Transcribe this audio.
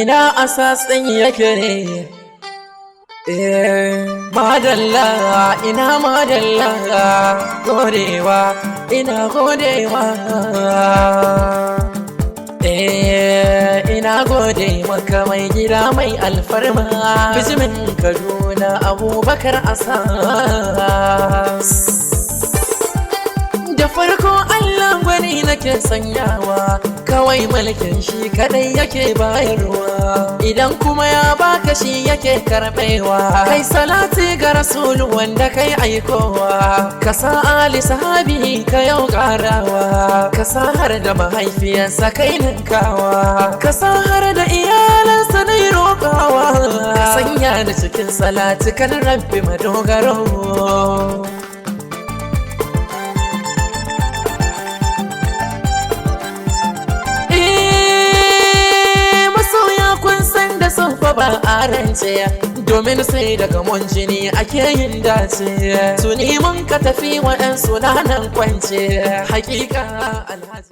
Ina asasin yake ne? Madalla, ina madalla, godewa, ina godewa. Ina gode maka mai gida mai alfarma, bijimin Kaduna Abubakar Asas. Da farko Allah gwani nake sanyawa, kawai mulkin shi kadai yake bayarwa, idan kuma ya baka shi yake karbewa. Kai salati ga rasulu wanda kai aikowa, ka sa ali sahabi ka yau karawa, ka sa har da mahaifiyarsa kai ninkawa, ka sa har da iyalansa na yi roƙawa, ka sanya da cikin salati kan rabbi madogaro. Ba a rance domin sai daga mun jini ake yin dace, tuni mun ka tafi waɗansu na nan kwance, hakika alhaji.